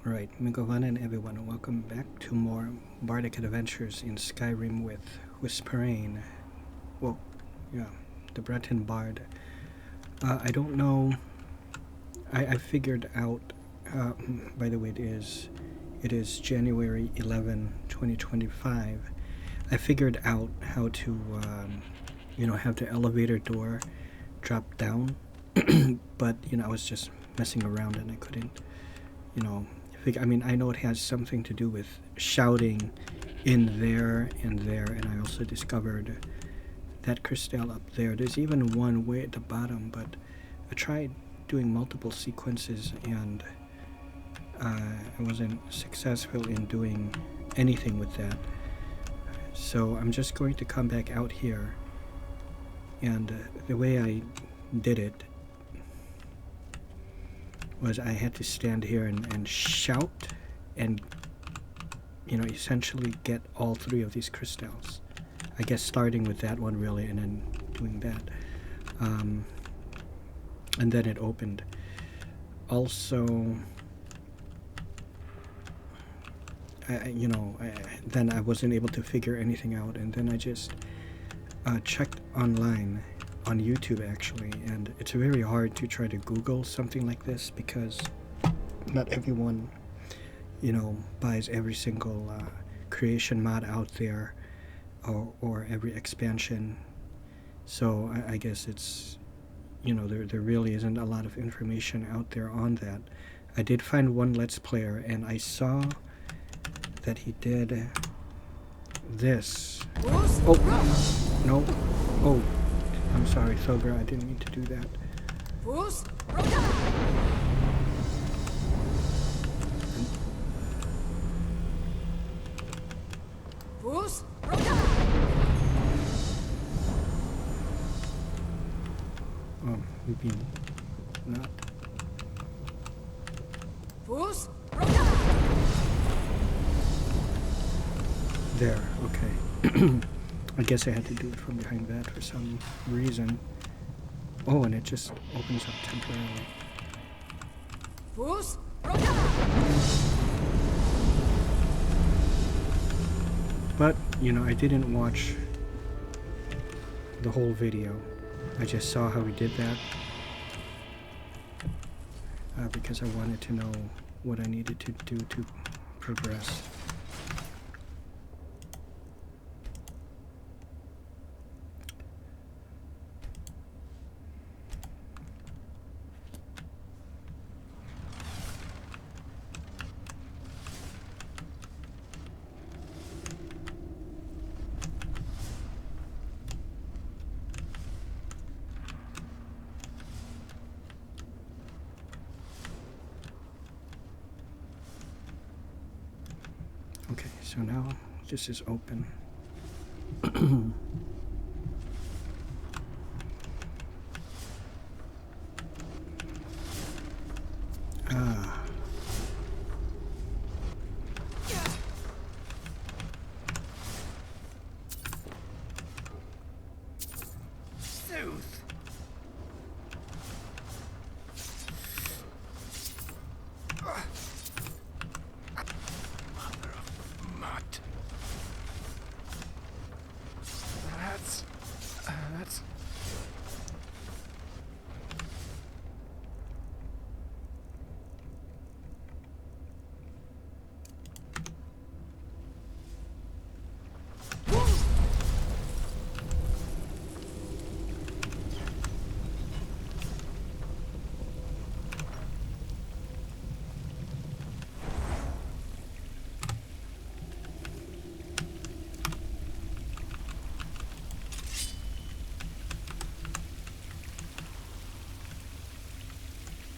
Alright, Migovan and everyone, welcome back to more Bardic Adventures in Skyrim with Whisperain. Well, yeah, the Breton Bard. I don't know, I figured out, by the way, it is January 11, 2025. I figured out how to, have the elevator door drop down, but, I was just messing around and I couldn't, I know it has something to do with shouting in there and there, and I also discovered that crystal up there. There's even one way at the bottom, but I tried doing multiple sequences and I wasn't successful in doing anything with that. So I'm just going to come back out here, and the way I did it was I had to stand here and shout and, essentially get all three of these crystals. I guess starting with that one really and then doing that. And then it opened. Also, then I wasn't able to figure anything out, and then I just checked online on YouTube actually, and it's very hard to try to Google something like this because not everyone buys every single creation mod out there or every expansion. So I guess it's there really isn't a lot of information out there on that. I did find one Let's Player and I saw that he did this. Oh no. Oh, I'm sorry, Thogger, I didn't mean to do that. Maybe not. There, okay. I guess I had to do it from behind that for some reason. Oh, and it just opens up temporarily. But, I didn't watch the whole video. I just saw how he did that. Because I wanted to know what I needed to do to progress. Okay, so now this is open.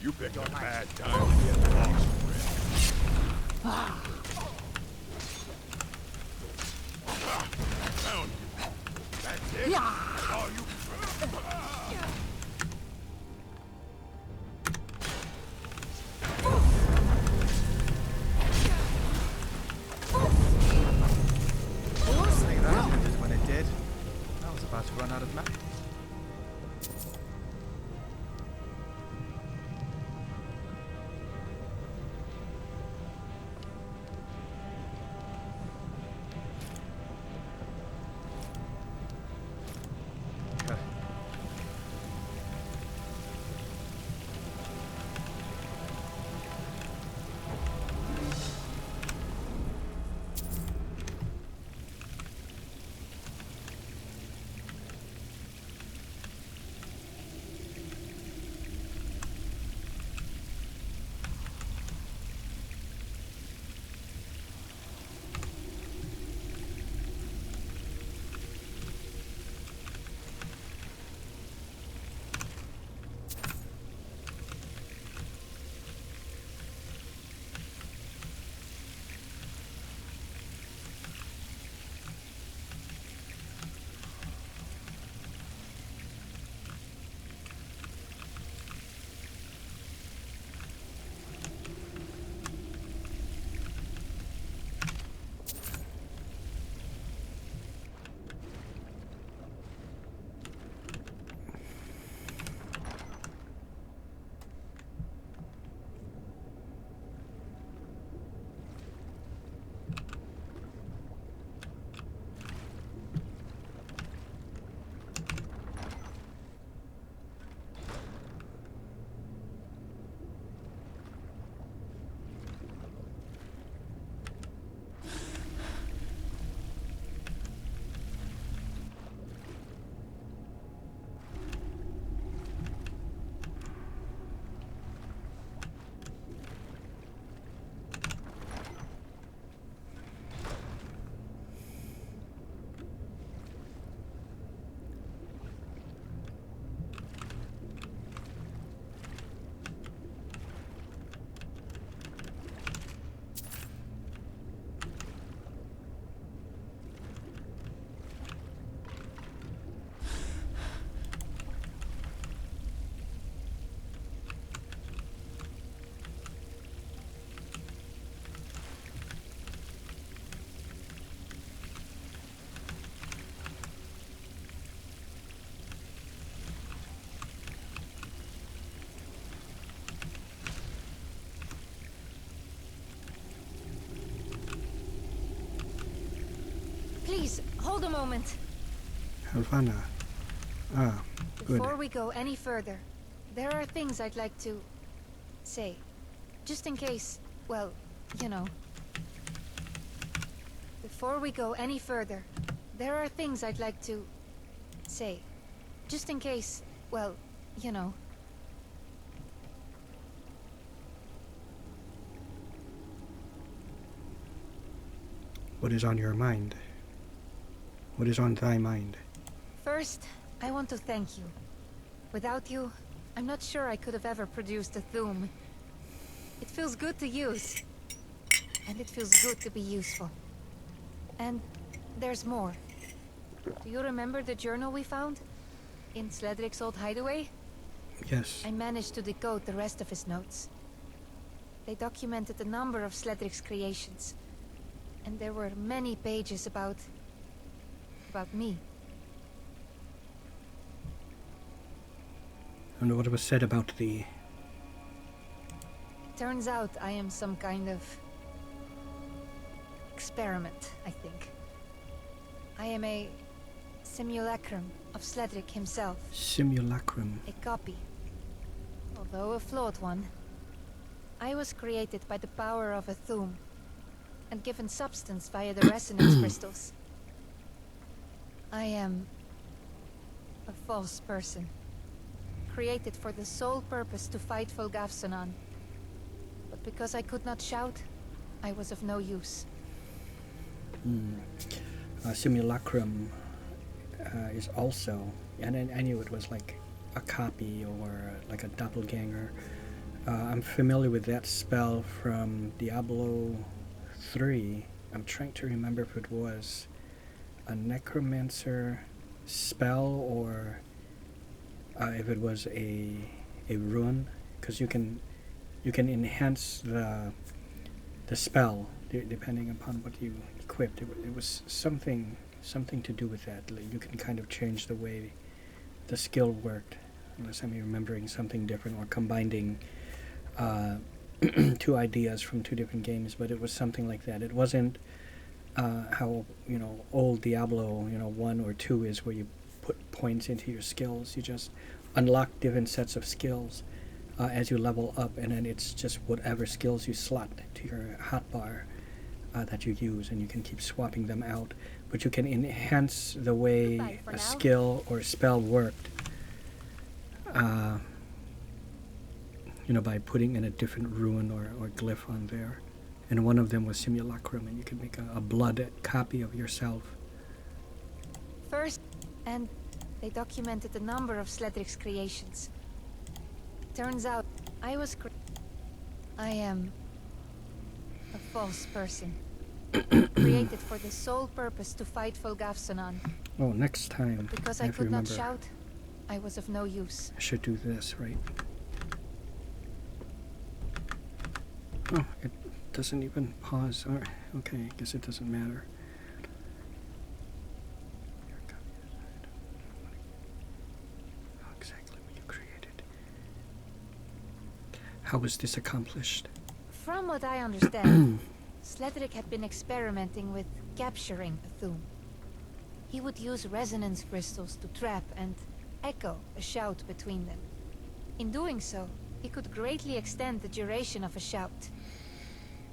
You picked a bad time to get lost, friend. Found you. That's it? That's all you... That ended when it did. I was about to run out of magic. Please, hold a moment. Havana. Ah, good. Before we go any further, there are things I'd like to say. Just in case, well, you know. Before we go any further, there are things I'd like to say. Just in case, well, you know. What is on your mind? What is on thy mind? First, I want to thank you. Without you, I'm not sure I could have ever produced a Thuum. It feels good to use. And it feels good to be useful. And there's more. Do you remember the journal we found? In Sledrig's old hideaway? Yes. I managed to decode the rest of his notes. They documented a number of Sledrig's creations. And there were many pages about me. And what was said about thee? Turns out I am some kind of experiment, I think. I am a simulacrum of Sledrig himself. Simulacrum. A copy. Although a flawed one. I was created by the power of a Thuum, and given substance via the Resonant Crystals. I am a false person. Created for the sole purpose to fight Volgafsanan. But because I could not shout, I was of no use. Simulacrum is also, and I knew it was like a copy or like a doppelganger. I'm familiar with that spell from Diablo 3. I'm trying to remember if it was a necromancer spell or if it was a rune, because you can enhance the spell depending upon what you equipped. It was something to do with that. Like you can kind of change the way the skill worked, unless I'm remembering something different or combining two ideas from two different games. But it was something like that. It wasn't how old Diablo 1 or 2 is, where you put points into your skills. You just unlock different sets of skills as you level up, and then it's just whatever skills you slot to your hotbar that you use, and you can keep swapping them out. But you can enhance the way a skill or spell worked by putting in a different rune or glyph on there. And one of them was Simulacrum, and you could make a blood copy of yourself. First, and they documented a number of Sledrig's creations. Turns out, I am a false person. Created for the sole purpose to fight Volgafsanan. Oh, next time, Because I I have to could not remember. shout, I was of no use. I should do this, right? Oh, it doesn't even pause. All right. Okay, I guess it doesn't matter. How exactly were you created? How was this accomplished? From what I understand, Sledrig had been experimenting with capturing a Thuum. He would use resonance crystals to trap and echo a shout between them. In doing so, he could greatly extend the duration of a shout.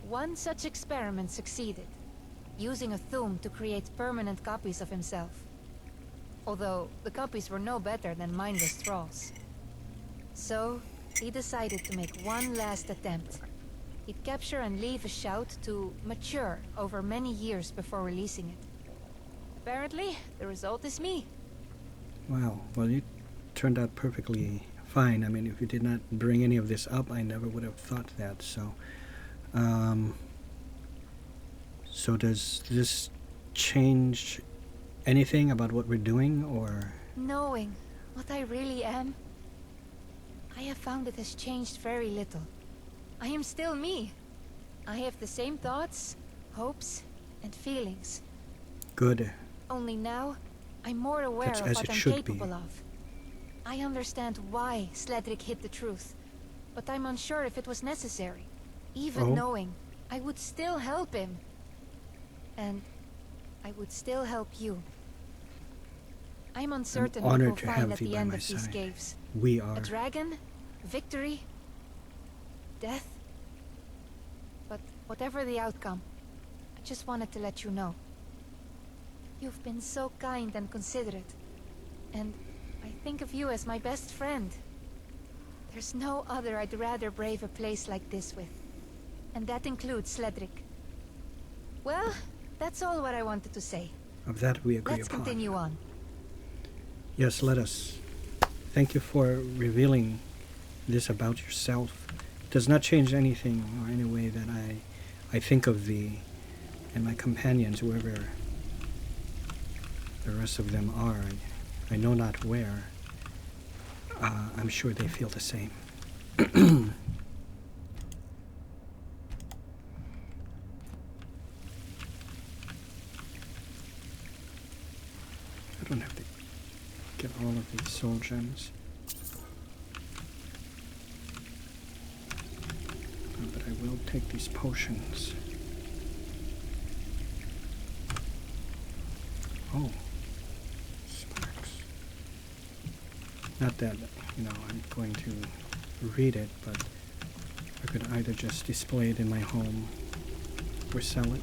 One such experiment succeeded, using a Thuum to create permanent copies of himself. Although, the copies were no better than mindless thralls. So, he decided to make one last attempt. He'd capture and leave a shout to mature over many years before releasing it. Apparently, the result is me. Wow. Well, you turned out perfectly fine. I mean, if you did not bring any of this up, I never would have thought that. So, so does this change anything about what we're doing, or? Knowing what I really am, I have found it has changed very little. I am still me. I have the same thoughts, hopes, and feelings. Good. Only now, I'm more aware That's of as what it I'm should be. capable of. I understand why Sledrig hid the truth, but I'm unsure if it was necessary. Even Oh. knowing, I would still help him. And I would still help you. I'm uncertain I'm what we'll honored to find have at you the by end my of these side. caves. We A are. dragon? Victory? Death? But whatever the outcome, I just wanted to let you know. You've been so kind and considerate. And I think of you as my best friend. There's no other I'd rather brave a place like this with. And that includes Sledrig. Well, that's all what I wanted to say. Of that we agree Let's upon. continue on. Yes, let us. Thank you for revealing this about yourself. It does not change anything or any way that I think of thee and my companions, whoever the rest of them are. I know not where. I'm sure they feel the same. I don't have to get all of these soul gems. But I will take these potions. Oh. Sparks. Not that, I'm going to read it, but I could either just display it in my home or sell it.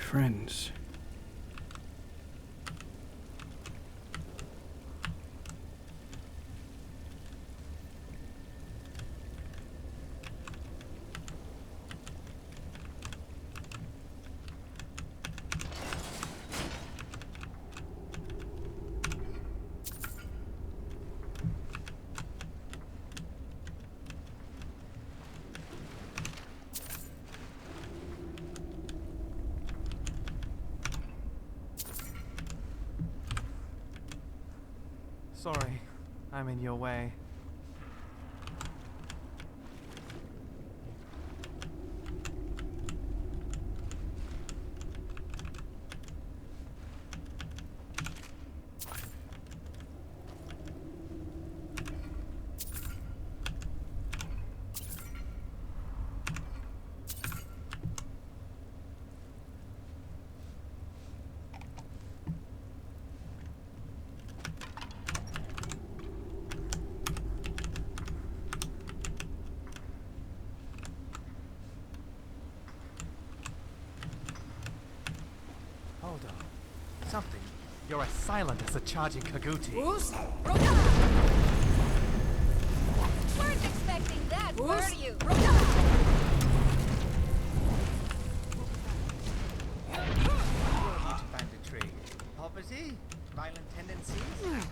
Friends. Sorry, I'm in your way. Hold on. Something. You're as silent as a charging Kaguti. Weren't expecting that, were you? What have you to find intrigue? Poverty? Violent tendencies?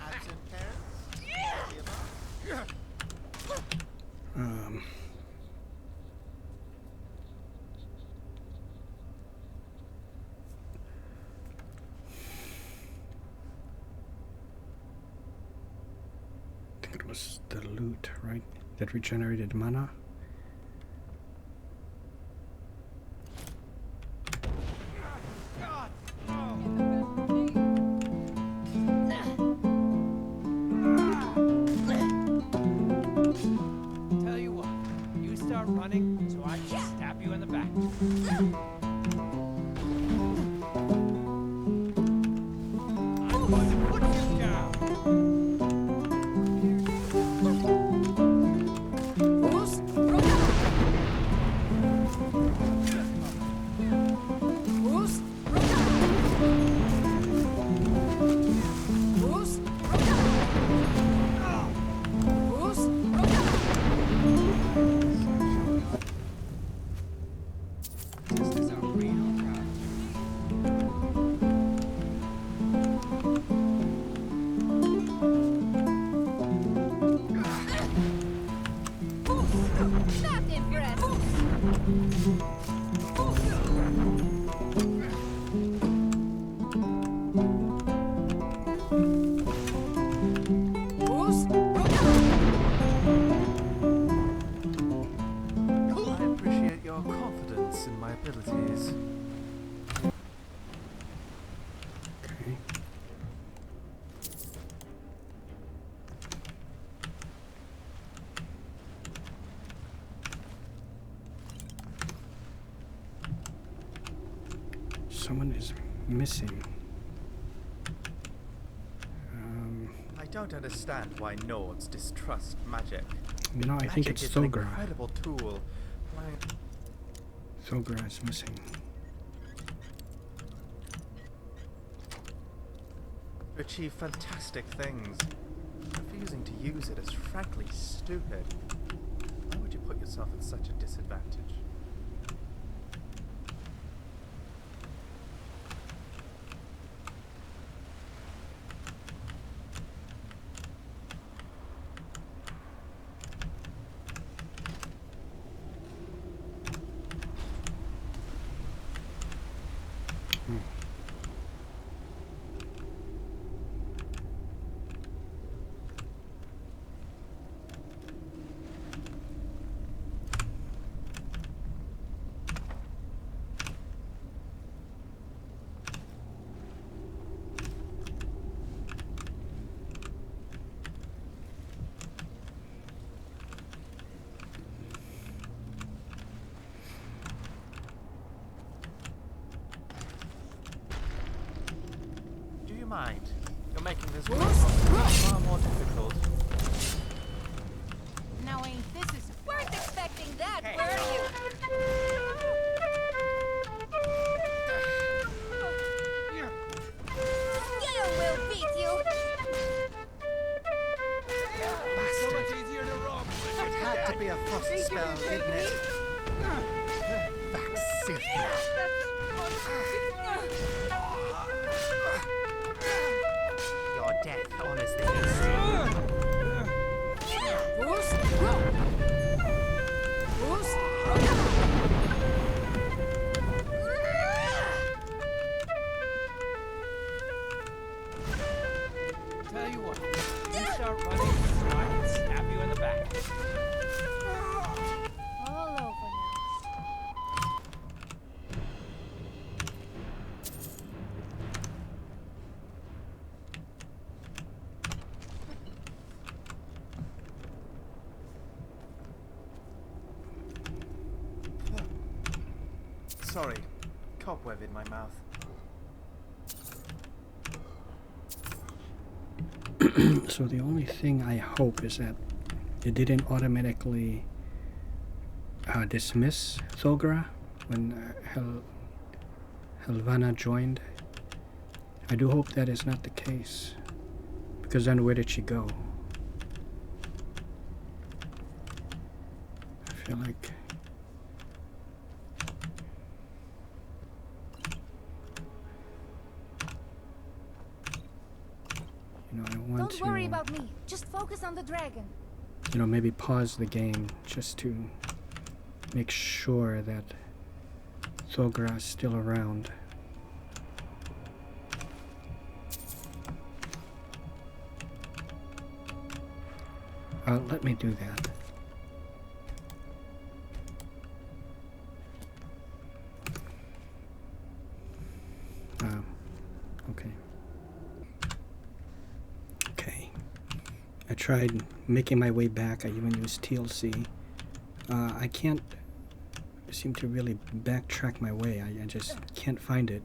Absent parents? I think it was the loot, right? That regenerated mana. Tell you what, you start running so I can stab you in the back. I'm going to put you down. This is a real crowd. Not impressed. I appreciate your confidence in my abilities. Okay. Someone is missing. I don't understand why Nords distrust magic. You know, I think Magic it's is an Thogra. incredible tool. Like, Thogra is missing. to achieve fantastic things. Refusing to use it is frankly stupid. Why would you put yourself at such a disadvantage? Do you mind? You're making this far more difficult. Now ain't this is weren't expecting that, were you? Skill will beat you. So much easier to rob. It had to be a frost spell, didn't it? Vaccine. Your death honors the instinct. Tell you what, you start running, so I can stab you in the back. All over now. Sorry, cobweb in my mouth. So the only thing I hope is that it didn't automatically dismiss Thogra when Helvana joined. I do hope that is not the case, because then where did she go? I feel like I want Don't worry to, about me. Just focus on the dragon. maybe pause the game just to make sure that Thogra is still around. Let me do that. Okay. I tried making my way back. I even used TLC. I can't seem to really backtrack my way. I just can't find it.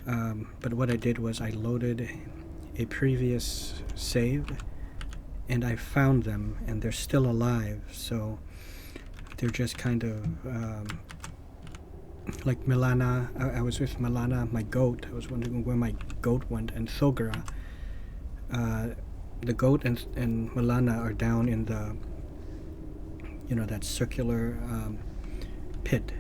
But what I did was I loaded a previous save, and I found them, and they're still alive. So they're just kind of like Milana. I was with Milana, my goat. I was wondering where my goat went, and Thogra. The goat and Milana are down in the, that circular pit.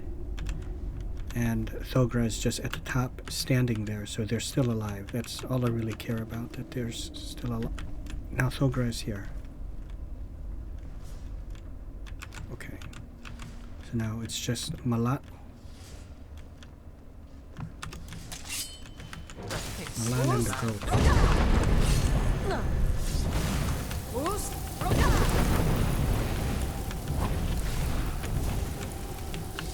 And Thogra is just at the top, standing there, so they're still alive. That's all I really care about, that they're still alive. Now Thogra is here. Okay. So now it's just Milana and the goat.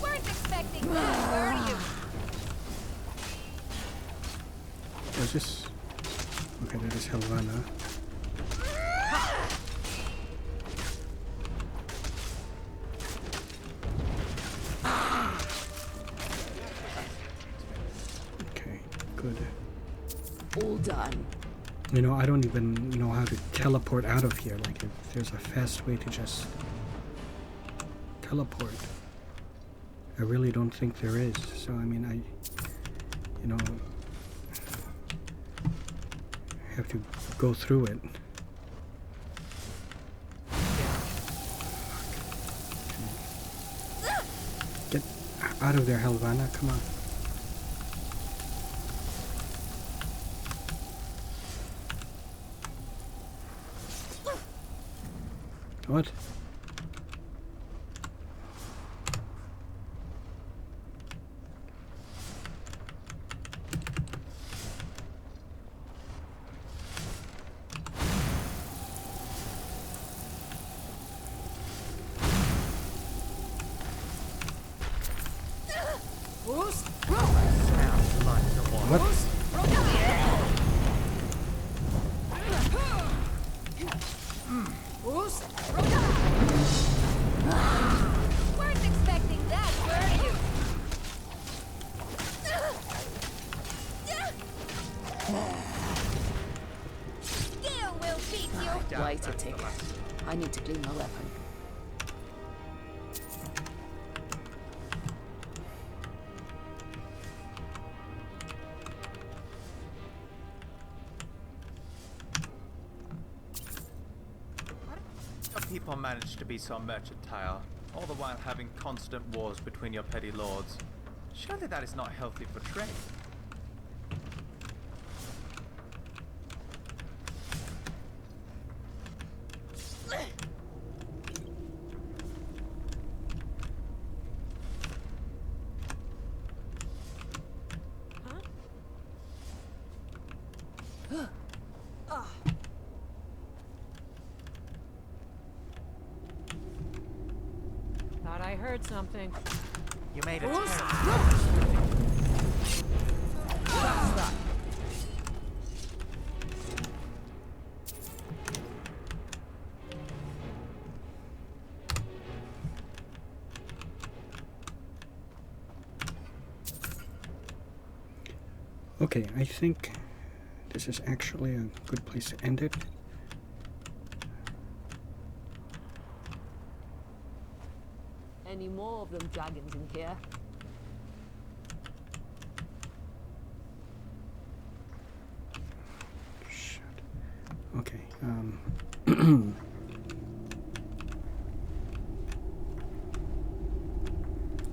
Weren't expecting that, were you? Was this? Okay, that is Helvana. Okay, good. All done. I don't even know how to teleport out of here. Like, if there's a fast way to just teleport. I really don't think there is. So, I mean, I have to go through it. Get out of there, Helvana. Come on. What? Weren't expecting that, were you? Skill will beat you. Wait a tick. I need to clean my weapon. People manage to be so mercantile, all the while having constant wars between your petty lords. Surely that is not healthy for trade. heard something. You made a Okay, I think this is actually a good place to end it. Any more of them dragons in here? Shit. Okay,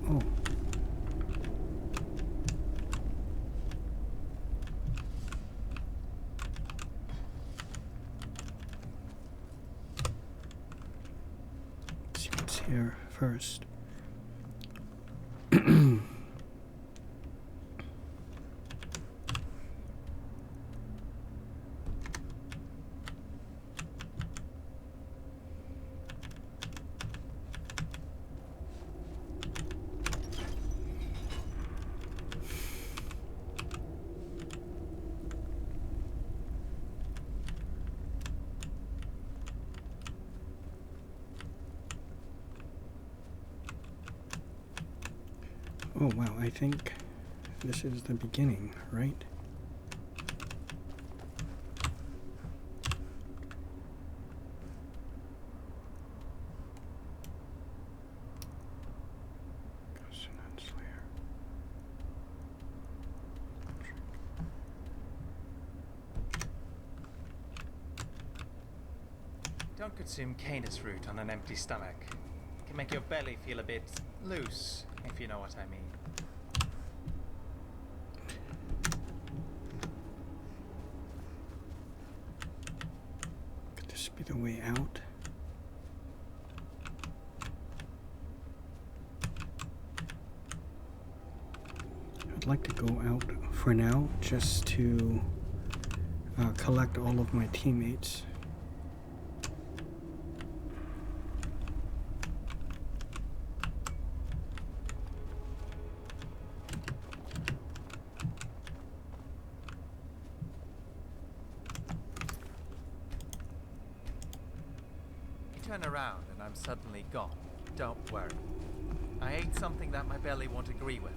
oh. Let's see what's here first. Oh wow, I think this is the beginning, right? Don't consume canis root on an empty stomach. It can make your belly feel a bit loose, if you know what I mean. Could this be the way out? I'd like to go out for now, just to collect all of my teammates. Turn around and I'm suddenly gone. Don't worry. I ate something that my belly won't agree with.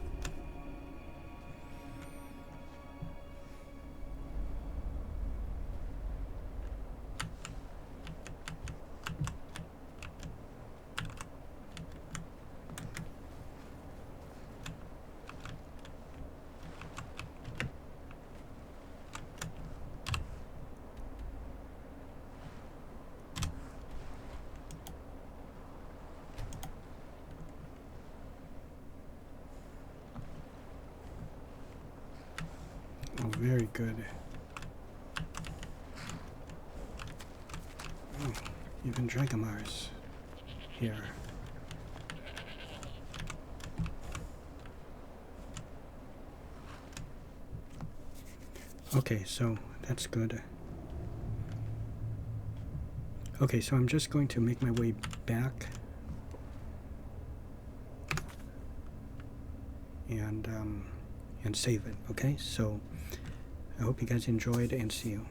Oh, very good. Oh, even Dragomar's here. Okay, so that's good. Okay, so I'm just going to make my way back. And save it, okay? So I hope you guys enjoyed and see you.